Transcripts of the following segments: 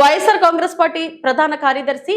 YSR Congress party ప్రధాన కార్యదర్శి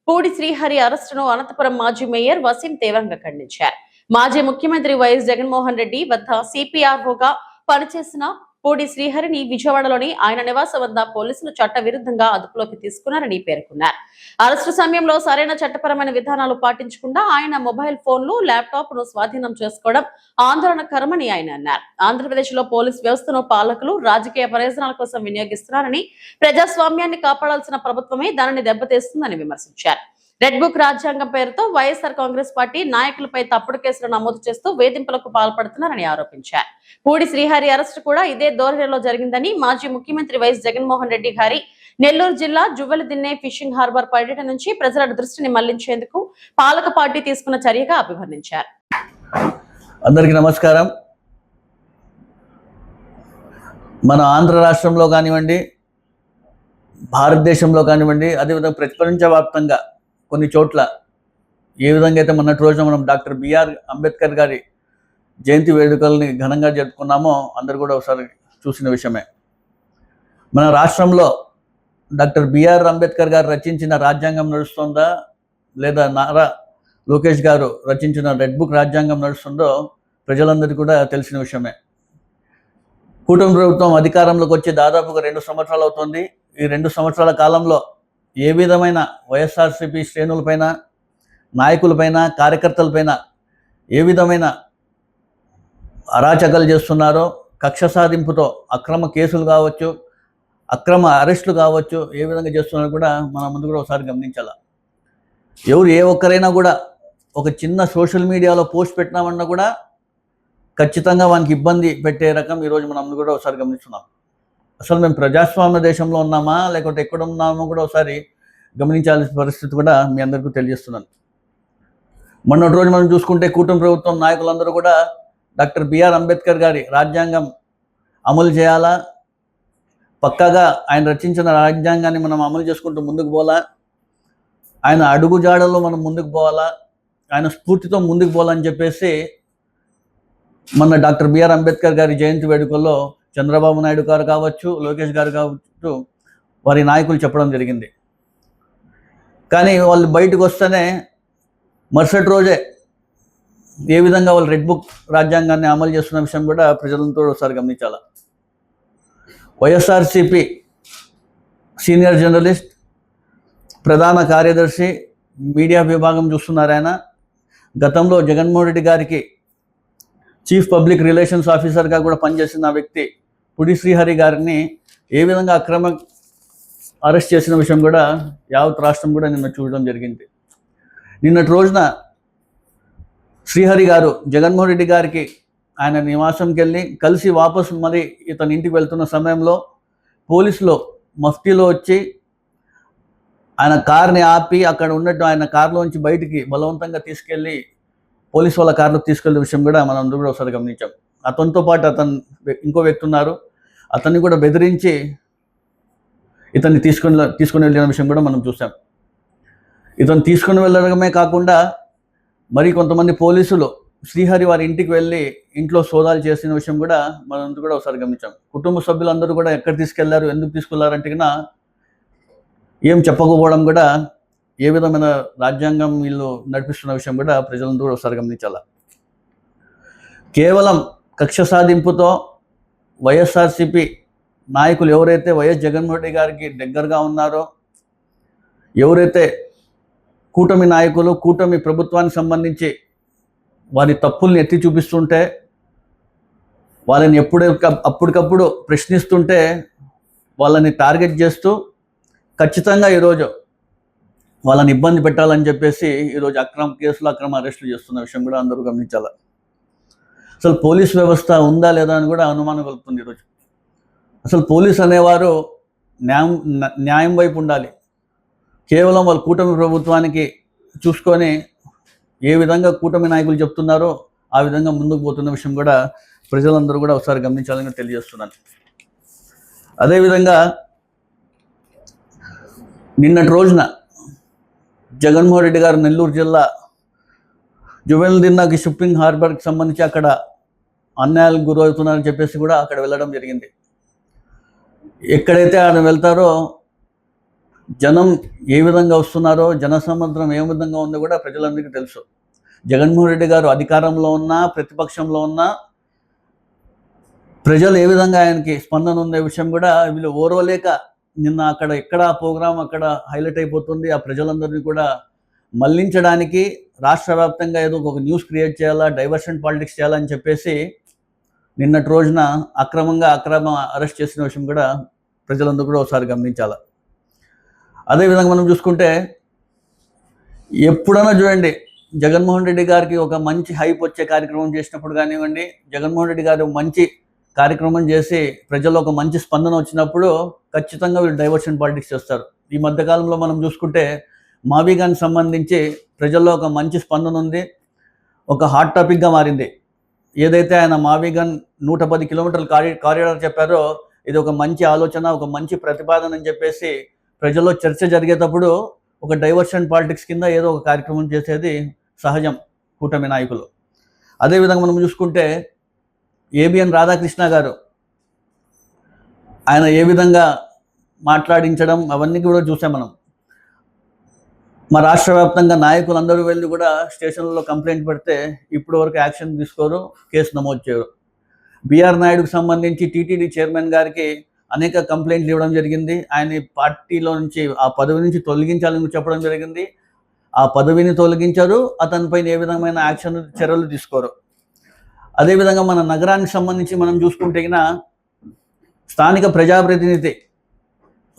పూడి శ్రీహరి అరెస్టును అనంతపురం మాజీ మేయర్ వసీం తీవ్రంగా ఖండించారు. మాజీ ముఖ్యమంత్రి వైఎస్ జగన్మోహన్ రెడ్డి వద్ద సిపిఆర్ఓగా పనిచేసిన పూడి శ్రీహరిని విజయవాడలోని ఆయన నివాసం వద్ద పోలీసులు చట్ట విరుద్ధంగా అదుపులోకి తీసుకున్నారని పేర్కొన్నారు. అరెస్టు సమయంలో సరైన చట్టపరమైన విధానాలు పాటించకుండా ఆయన మొబైల్ ఫోన్లు, ల్యాప్టాప్ ను స్వాధీనం చేసుకోవడం ఆందోళనకరమని ఆయన అన్నారు. ఆంధ్రప్రదేశ్ లో పోలీస్ వ్యవస్థను పాలకులు రాజకీయ ప్రయోజనాల కోసం వినియోగిస్తున్నారని, ప్రజాస్వామ్యాన్ని కాపాడాల్సిన ప్రభుత్వమే దానిని దెబ్బతీస్తుందని విమర్శించారు. రెడ్ బుక్ రాజ్యాంగం పేరుతో వైఎస్ఆర్ కాంగ్రెస్ పార్టీ నాయకులపై తప్పుడు కేసులు నమోదు చేస్తూ వేధింపులకు పాల్పడుతున్నారని ఆరోపించారు. పూడి శ్రీహరి అరెస్టు కూడా ఇదే ధోరణిలో జరిగిందని, మాజీ ముఖ్యమంత్రి వైఎస్ జగన్మోహన్ రెడ్డి గారి నెల్లూరు జిల్లా జువ్వెలదిన్నె ఫిషింగ్ హార్బర్ పర్యటన నుంచి ప్రజల దృష్టిని మళ్లించేందుకు పాలక పార్టీ తీసుకున్న చర్యగా అభివర్ణించారు. అందరికీ నమస్కారం. మన ఆంధ్ర రాష్ట్రంలో కానివ్వండి, భారతదేశంలో కానివ్వండి, అదేవిధంగా ప్రపంచవ్యాప్తంగా కొన్ని చోట్ల ఏ విధంగా అయితే మొన్నటి రోజున మనం డాక్టర్ బిఆర్ అంబేద్కర్ గారి జయంతి వేడుకల్ని ఘనంగా జరుపుకున్నామో అందరు కూడా ఒకసారి చూసిన విషయమే. మన రాష్ట్రంలో డాక్టర్ బిఆర్ అంబేద్కర్ గారు రచించిన రాజ్యాంగం నడుస్తుందా, లేదా నారా లోకేష్ గారు రచించిన రెడ్ బుక్ రాజ్యాంగం నడుస్తుందో ప్రజలందరికీ కూడా తెలిసిన విషయమే. కూటమి ప్రభుత్వం అధికారంలోకి వచ్చి దాదాపుగా 2 సంవత్సరాలు అవుతుంది. ఈ 2 సంవత్సరాల కాలంలో ఏ విధమైన వైఎస్ఆర్సీపీ శ్రేణులపైన, నాయకులపైన, కార్యకర్తలపైన ఏ విధమైన అరాచకాలు చేస్తున్నారో, కక్ష సాధింపుతో అక్రమ కేసులు కావచ్చు, అక్రమ అరెస్టులు కావచ్చు, ఏ విధంగా చేస్తున్నారో కూడా మన ముందు కూడా ఒకసారి గమనించాలి. ఏ ఒక్కరైనా కూడా ఒక చిన్న సోషల్ మీడియాలో పోస్ట్ పెట్టినామన్నా కూడా ఖచ్చితంగా వానికి ఇబ్బంది పెట్టే రకం ఈరోజు మనం అందరూ కూడా ఒకసారి గమనిస్తున్నాం. అసలు మేము ప్రజాస్వామ్య దేశంలో ఉన్నామా లేకపోతే ఎక్కడ ఉన్నామో కూడా ఒకసారి గమనించాల్సిన పరిస్థితి కూడా మీ అందరికీ తెలియజేస్తున్నాను. మొన్నటి రోజు మనం చూసుకుంటే కూటమి ప్రభుత్వం నాయకులందరూ కూడా డాక్టర్ బిఆర్ అంబేద్కర్ గారి రాజ్యాంగం అమలు చేయాలా, పక్కాగా ఆయన రచించిన రాజ్యాంగాన్ని మనం అమలు చేసుకుంటూ ముందుకు పోవాలా, ఆయన అడుగుజాడల్లో మనం ముందుకు పోవాలా, ఆయన స్ఫూర్తితో ముందుకు పోవాలని చెప్పేసి మొన్న డాక్టర్ బిఆర్ అంబేద్కర్ గారి జయంతి వేడుకల్లో చంద్రబాబు నాయుడు గారు కావచ్చు, లోకేష్ గారు కావచ్చు, వారి నాయకులు చెప్పడం జరిగింది. కానీ వాళ్ళు బయటకు వస్తేనే మరుసటి రోజే ఏ విధంగా వాళ్ళు రెడ్ బుక్ రాజ్యాంగాన్ని అమలు చేస్తున్న విషయం కూడా ప్రజలంతో ఒకసారి గమనించాలి. వైఎస్ఆర్సీపీ సీనియర్ జర్నలిస్ట్, ప్రధాన కార్యదర్శి, మీడియా విభాగం చూస్తున్నారు. ఆయన గతంలో జగన్మోహన్ రెడ్డి గారికి చీఫ్ పబ్లిక్ రిలేషన్స్ ఆఫీసర్గా కూడా పనిచేసిన వ్యక్తి పూడి శ్రీహరి గారిని ఏ విధంగా అక్రమ అరెస్ట్ చేసిన విషయం కూడా యావత్ రాష్ట్రం కూడా నిన్న చూడడం జరిగింది. నిన్నటి రోజున శ్రీహరి గారు జగన్మోహన్ రెడ్డి గారికి ఆయన నివాసంకి వెళ్ళి కలిసి వాపసు మరి ఇతని ఇంటికి వెళ్తున్న సమయంలో పోలీసులు మఫ్టీలో వచ్చి ఆయన కార్ని ఆపి అక్కడ ఉన్నట్టు ఆయన కారులోంచి బయటికి బలవంతంగా తీసుకెళ్ళి పోలీసు వాళ్ళ కార్లో తీసుకెళ్ళే విషయం కూడా మనం అందరూ కూడా ఒకసారి గమనించాం. అతనితో పాటు ఇంకో వ్యక్తి ఉన్నారు, అతన్ని కూడా బెదిరించి ఇతన్ని తీసుకుని వెళ్ళిన విషయం కూడా మనం చూసాం. ఇతను తీసుకుని వెళ్ళడమే కాకుండా మరి కొంతమంది పోలీసులు శ్రీహరి వారి ఇంటికి వెళ్ళి ఇంట్లో సోదాలు చేసిన విషయం కూడా మనం కూడా ఒకసారి గమనించాం. కుటుంబ సభ్యులందరూ కూడా ఎక్కడ తీసుకెళ్లారు, ఎందుకు తీసుకెళ్లారంటే ఏం చెప్పకపోవడం కూడా ఏ విధమైన రాజ్యాంగం వీళ్ళు నడిపిస్తున్న విషయం కూడా ప్రజలందరూ కూడా ఒకసారి గమనించాల. కేవలం కక్ష సాధింపుతో వైఎస్ఆర్సీపీ నాయకులు ఎవరైతే వైఎస్ జగన్మోహన్ రెడ్డి గారికి దగ్గరగా ఉన్నారో, ఎవరైతే కూటమి నాయకులు కూటమి ప్రభుత్వానికి సంబంధించి వారి తప్పుల్ని ఎత్తి చూపిస్తుంటే, వాళ్ళని అప్పటికప్పుడు ప్రశ్నిస్తుంటే వాళ్ళని టార్గెట్ చేస్తూ ఖచ్చితంగా ఈరోజు వాళ్ళని ఇబ్బంది పెట్టాలని చెప్పేసి ఈరోజు అక్రమ కేసులు, అక్రమ అరెస్టులు చేస్తున్న విషయం కూడా అందరూ గమనించాలి. అసలు పోలీస్ వ్యవస్థ ఉందా లేదా అని కూడా అనుమానం కలుగుతుంది ఈరోజు. అసలు పోలీస్ అనేవారు న్యాయం వైపు ఉండాలి. కేవలం వాళ్ళు కూటమి ప్రభుత్వానికి చూసుకొని ఏ విధంగా కూటమి నాయకులు చెప్తున్నారో ఆ విధంగా ముందుకు పోతున్న విషయం కూడా ప్రజలందరూ కూడా ఒకసారి గమనించాలని తెలియజేస్తున్నాను. అదేవిధంగా నిన్నటి రోజున జగన్మోహన్ రెడ్డి గారు నెల్లూరు జిల్లా జువెలదిన్నె షిప్పింగ్ హార్బర్కి సంబంధించి అక్కడ అన్యాయాలకు గురవుతున్నారని చెప్పేసి కూడా అక్కడ వెళ్ళడం జరిగింది. ఎక్కడైతే ఆయన వెళ్తారో జనం ఏ విధంగా వస్తున్నారో, జనసముద్రం ఏ విధంగా ఉందో కూడా ప్రజలందరికీ తెలుసు. జగన్మోహన్ రెడ్డి గారు అధికారంలో ఉన్నా, ప్రతిపక్షంలో ఉన్నా ప్రజలు ఏ విధంగా ఆయనకి స్పందన ఉండే విషయం కూడా వీళ్ళు ఓర్వలేక నిన్న ఎక్కడ ప్రోగ్రాం అక్కడ హైలైట్ అయిపోతుంది. ఆ ప్రజలందరినీ కూడా మళ్లించడానికి రాష్ట్ర వ్యాప్తంగా ఏదో ఒక న్యూస్ క్రియేట్ చేయాలా, డైవర్షన్ పాలిటిక్స్ చేయాలని చెప్పేసి నిన్నటి రోజున అక్రమ అరెస్ట్ చేసిన విషయం కూడా ప్రజలందరూ కూడా ఒకసారి గమనించాలి. అదేవిధంగా మనం చూసుకుంటే ఎప్పుడైనా చూడండి, జగన్మోహన్ రెడ్డి గారికి ఒక మంచి హైప్ వచ్చే కార్యక్రమం చేసినప్పుడు కానివ్వండి, జగన్మోహన్ రెడ్డి గారు మంచి కార్యక్రమం చేసి ప్రజల్లో ఒక మంచి స్పందన వచ్చినప్పుడు ఖచ్చితంగా వీళ్ళు డైవర్షన్ పాలిటిక్స్ చేస్తారు. ఈ మధ్యకాలంలో మనం చూసుకుంటే మావిగానికి సంబంధించి ప్రజల్లో ఒక మంచి స్పందన ఉంది, ఒక హాట్ టాపిక్గా మారింది. ఏదైతే ఆయన మావిగన్ 110 కిలోమీటర్ల కారిడార్ చెప్పారో ఇది ఒక మంచి ఆలోచన, ఒక మంచి ప్రతిపాదన అని చెప్పేసి ప్రజల్లో చర్చ జరిగేటప్పుడు ఒక డైవర్షన్ పాలిటిక్స్ కింద ఏదో ఒక కార్యక్రమం చేసేది సహజం కూటమి నాయకులు. అదేవిధంగా మనం చూసుకుంటే ఏబిఎన్ రాధాకృష్ణ గారు ఆయన ఏ విధంగా మాట్లాడించడం అవన్నీ కూడా చూసాం మనం. మా రాష్ట్ర వ్యాప్తంగా నాయకులందరూ వెళ్ళి కూడా స్టేషన్లలో కంప్లైంట్ పెడితే ఇప్పటి వరకు యాక్షన్ తీసుకోరు, కేసు నమోదు చేయరు. బిఆర్ నాయుడుకు సంబంధించి టీటీడీ చైర్మన్ గారికి అనేక కంప్లైంట్లు ఇవ్వడం జరిగింది. ఆయన పార్టీలో నుంచి ఆ పదవి నుంచి తొలగించాలని చెప్పడం జరిగింది. ఆ పదవిని తొలగించారు, అతనిపైన ఏ విధమైన చర్యలు తీసుకోరు. అదేవిధంగా మన నగరానికి సంబంధించి మనం చూసుకుంటే స్థానిక ప్రజాప్రతినిధి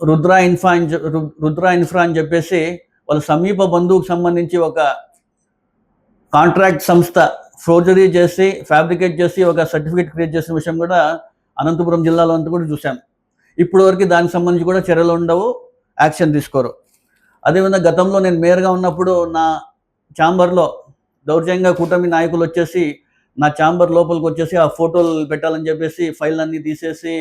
రుద్రా ఇన్ఫ్రా అని చెప్పేసి వాళ్ళ సమీప బంధువుకు సంబంధించి ఒక కాంట్రాక్ట్ సంస్థ ఫోర్జరీ చేసి ఫ్యాబ్రికేట్ చేసి ఒక సర్టిఫికేట్ క్రియేట్ చేసిన విషయం కూడా అనంతపురం జిల్లాలో అంతా కూడా చూసాం. ఇప్పటి వరకు దానికి సంబంధించి కూడా చర్యలు ఉండవు, యాక్షన్ తీసుకోరు. అదేవిధంగా గతంలో నేను మేయర్గా ఉన్నప్పుడు నా ఛాంబర్లో దౌర్జన్యంగా కూటమి నాయకులు వచ్చేసి నా ఛాంబర్ లోపలికి వచ్చేసి ఆ ఫోటోలు పెట్టాలని చెప్పేసి ఫైల్ అన్నీ తీసేసి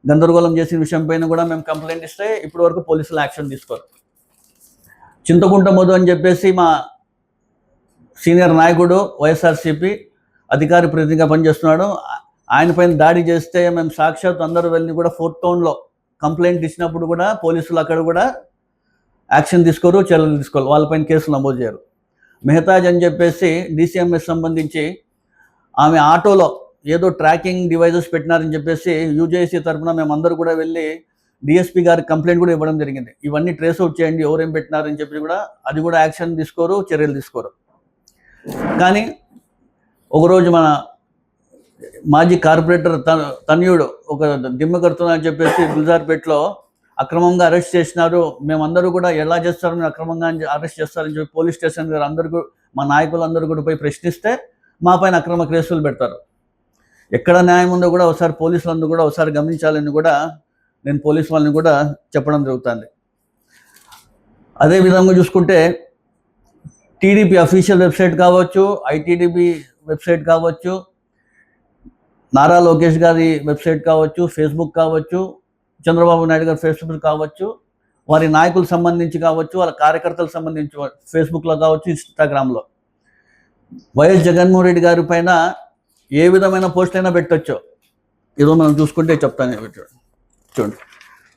గందరగోళం చేసిన విషయం పైన కూడా మేము కంప్లైంట్ ఇస్తే ఇప్పటి వరకు పోలీసులు యాక్షన్ తీసుకోరు. చింతకుంట మధు అని చెప్పేసి మా సీనియర్ నాయకుడు వైఎస్ఆర్సీపీ అధికార ప్రతినిధిగా పనిచేస్తున్నాడు. ఆయన పైన దాడి చేస్తే మేము సాక్షాత్ అందరూ వెళ్ళి కూడా 4th టౌన్లో కంప్లైంట్ ఇచ్చినప్పుడు కూడా పోలీసులు అక్కడ కూడా యాక్షన్ తీసుకోరు, చర్యలు తీసుకోరు, వాళ్ళపైన కేసులు నమోదు చేయరు. మెహతాజ్ అని చెప్పేసి DCMS సంబంధించి ఆమె ఆటోలో ఏదో ట్రాకింగ్ డివైజెస్ పెట్టినారని చెప్పేసి UJC తరఫున మేమందరూ కూడా వెళ్ళి డిఎస్పీ గారికి కంప్లైంట్ కూడా ఇవ్వడం జరిగింది. ఇవన్నీ ట్రేస్ అవుట్ చేయండి, ఎవరేం పెట్టినారని చెప్పి కూడా అది కూడా యాక్షన్ తీసుకోరు, చర్యలు తీసుకోరు. కానీ ఒకరోజు మన మాజీ కార్పొరేటర్ తనయుడు ఒక దిమ్మకడుతున్నా చెప్పేసి గుల్జార్పేటలో అక్రమంగా అరెస్ట్ చేసినారు. మేమందరూ కూడా ఎలా చేస్తారు, మీరు అక్రమంగా అరెస్ట్ చేస్తారని చెప్పి పోలీస్ స్టేషన్ గారు అందరికీ మా నాయకులందరూ కూడా పోయి ప్రశ్నిస్తే మా పైన అక్రమ కేసులు పెడతారు. ఎక్కడ న్యాయం ఉందో కూడా ఒకసారి పోలీసులందరూ కూడా ఒకసారి గమనించాలని కూడా నేను పోలీసు వాళ్ళని కూడా చెప్పడం జరుగుతుంది. అదేవిధంగా చూసుకుంటే టీడీపీ అఫీషియల్ వెబ్సైట్ కావచ్చు, ఐటీడీపీ వెబ్సైట్ కావచ్చు, నారా లోకేష్ గారి వెబ్సైట్ కావచ్చు, ఫేస్బుక్ కావచ్చు, చంద్రబాబు నాయుడు గారి ఫేస్బుక్ కావచ్చు, వారి నాయకులకు సంబంధించి కావచ్చు, వాళ్ళ కార్యకర్తలకు సంబంధించి ఫేస్బుక్లో కావచ్చు, ఇన్స్టాగ్రామ్లో వైఎస్ జగన్మోహన్ రెడ్డి గారి పైన ఏ విధమైన పోస్ట్ అయినా పెట్టొచ్చు. ఏదో మనం చూసుకుంటే చెప్తాను, చూడండి,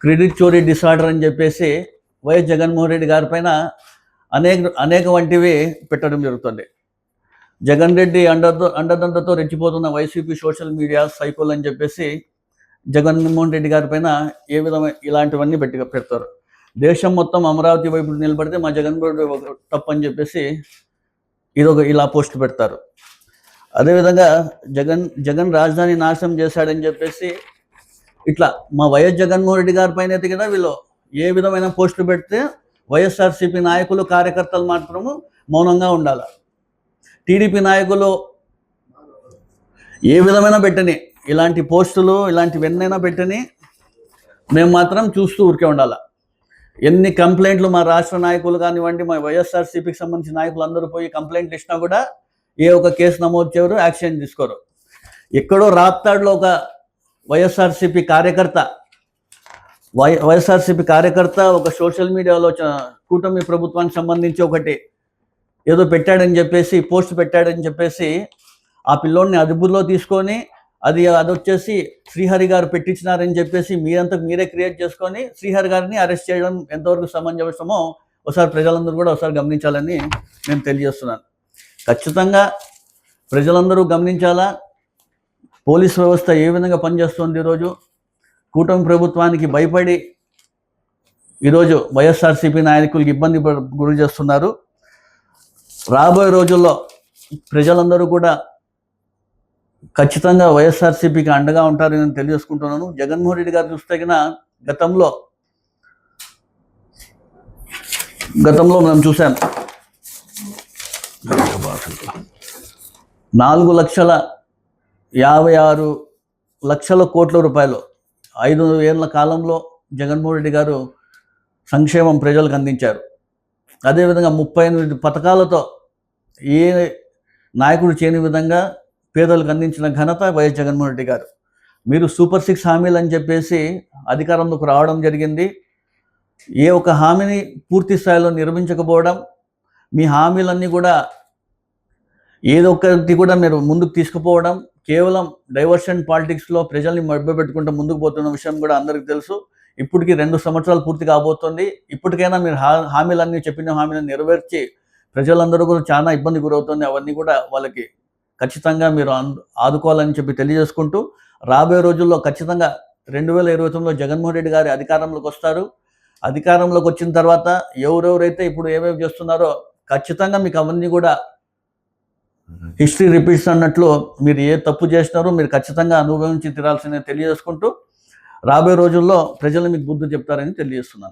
క్రెడిట్ చోరీ డిసార్డర్ అని చెప్పేసి వైఎస్ జగన్మోహన్ రెడ్డి గారి పైన అనేక వంటివి పెట్టడం జరుగుతుంది. జగన్ రెడ్డి అండదండతో రెచ్చిపోతున్న వైసీపీ సోషల్ మీడియా సైకోల్ అని చెప్పేసి జగన్మోహన్ రెడ్డి గారి పైన ఏ విధమైన ఇలాంటివన్నీ పెడతారు. దేశం మొత్తం అమరావతి వైపు నిలబడితే మా జగన్మోహన్ రెడ్డి తప్పని చెప్పేసి ఇలా పోస్ట్ పెడతారు. అదేవిధంగా జగన్ రాజధాని నాశనం చేశాడని చెప్పేసి ఇట్లా మా వైఎస్ జగన్మోహన్ రెడ్డి గారి పైన అయితే కదా వీళ్ళు ఏ విధమైన పోస్టులు పెడితే వైఎస్ఆర్సీపీ నాయకులు కార్యకర్తలు మాత్రము మౌనంగా ఉండాలి. టీడీపీ నాయకులు ఏ విధమైన పెట్టని ఇలాంటి పోస్టులు ఇలాంటివన్నైనా పెట్టని మేము మాత్రం చూస్తూ ఊరికే ఉండాలి. ఎన్ని కంప్లైంట్లు మా రాష్ట్ర నాయకులు కానివ్వండి, మా వైఎస్ఆర్సీపీకి సంబంధించిన నాయకులు అందరూ పోయి కంప్లైంట్లు ఇచ్చినా కూడా ఏ ఒక కేసు నమోదు చేయరు, యాక్షన్ తీసుకోరు. ఎక్కడో రాప్తాడులో ఒక వైఎస్ఆర్సీపీ కార్యకర్త ఒక సోషల్ మీడియాలో కూటమి ప్రభుత్వానికి సంబంధించి ఒకటి ఏదో పెట్టాడని చెప్పేసి పోస్ట్ పెట్టాడని చెప్పేసి ఆ పిల్లోడిని అదుపులో తీసుకొని అది వచ్చేసి శ్రీహరి గారు పెట్టించినారని చెప్పేసి మీరంతకు మీరే క్రియేట్ చేసుకొని శ్రీహరి గారిని అరెస్ట్ చేయడం ఎంతవరకు సమంజసమో ఒకసారి ప్రజలందరూ కూడా ఒకసారి గమనించాలని నేను తెలియజేస్తున్నాను. ఖచ్చితంగా ప్రజలందరూ గమనించాలా పోలీస్ వ్యవస్థ ఏ విధంగా పనిచేస్తుంది. ఈరోజు కూటమి ప్రభుత్వానికి భయపడి ఈరోజు వైఎస్ఆర్సీపీ నాయకులకు ఇబ్బంది గురి చేస్తున్నారు. రాబోయే రోజుల్లో ప్రజలందరూ కూడా ఖచ్చితంగా వైఎస్ఆర్సీపీకి అండగా ఉంటారని నేను తెలియజేసుకుంటున్నాను. జగన్మోహన్ రెడ్డి గారు చూస్తే కన్నా గతంలో మనం చూసాం 4,56,00,000 కోట్ల రూపాయలు 5 ఏళ్ల కాలంలో జగన్మోహన్ రెడ్డి గారు సంక్షేమం ప్రజలకు అందించారు. అదేవిధంగా 38 పథకాలతో ఏ నాయకుడు చేయని విధంగా పేదలకు అందించిన ఘనత వైఎస్ జగన్మోహన్ రెడ్డి గారు. మీరు సూపర్ 6 హామీలు అని చెప్పేసి అధికారంలోకి రావడం జరిగింది. ఏ ఒక్క హామీని పూర్తి స్థాయిలో నిర్వహించకపోవడం, మీ హామీలన్నీ కూడా ఏదొక్కటి కూడా మీరు ముందుకు తీసుకుపోవడం, కేవలం డైవర్షన్ పాలిటిక్స్లో ప్రజల్ని మభ్యపెట్టుకుంటూ ముందుకు పోతున్న విషయం కూడా అందరికీ తెలుసు. ఇప్పటికి 2 సంవత్సరాలు పూర్తి కాబోతుంది. ఇప్పటికైనా మీరు హామీలన్నీ చెప్పిన హామీలను నెరవేర్చి ప్రజలందరూ కూడా చాలా ఇబ్బంది గురవుతుంది. అవన్నీ కూడా వాళ్ళకి ఖచ్చితంగా మీరు ఆదుకోవాలని చెప్పి తెలియజేసుకుంటూ, రాబోయే రోజుల్లో ఖచ్చితంగా 2029లో జగన్మోహన్ రెడ్డి గారి అధికారంలోకి వస్తారు. అధికారంలోకి వచ్చిన తర్వాత ఎవరెవరైతే ఇప్పుడు ఏమేమి చేస్తున్నారో ఖచ్చితంగా మీకు అవన్నీ కూడా హిస్టరీ రిపీట్స్ అన్నట్లు మీరు ఏ తప్పు చేసినారో మీరు ఖచ్చితంగా అనుభవించి తీరాల్సిందే తెలియజేసుకుంటూ, రాబోయే రోజుల్లో ప్రజలు మీకు బుద్ధి చెప్తారని తెలియజేస్తున్నాను.